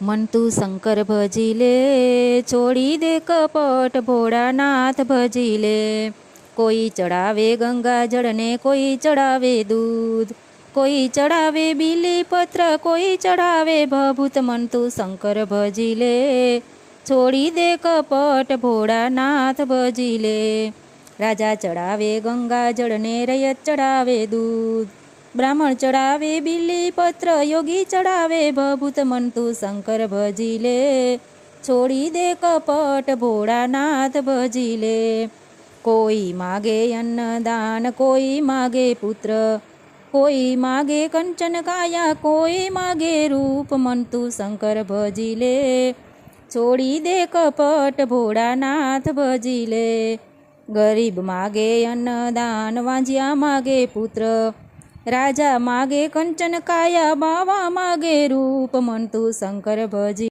મન તું શંકર ભજી લે, છોડી દે કપટ ભોળાનાથ ભજી લે। કોઈ ચડાવે ગંગાજળ ને કોઈ ચડાવે દૂધ, કોઈ ચડાવે બીલીપત્ર કોઈ ચડાવે ભભૂત। મન તું શંકર ભજી લે, છોડી દે કપટ ભોળાનાથ ભજી લે। રાજા ચડાવે ગંગાજળ ને રૈયત ચડાવે દૂધ, બ્રાહ્મણ ચડાવે બીલીપત્ર યોગી ચડાવે ભભૂત। મન તું શંકર ભજી લે, છોડી દે કપટ ભોળાનાથ ભજી લે। કોઈ માગે અન્નદાન કોઈ માગે પુત્ર, કોઈ માગે કંચન કાયા કોઈ માગે રૂપ। મન તું શંકર ભજી લે, છોડી દે કપટ ભોળાનાથ ભજી લે। ગરીબ માગે અન્નદાન વાંજિયા માગે પુત્ર, રાજા માગે કંચન કાયા બાવા માગે રૂપ। મન તું શંકર ભજી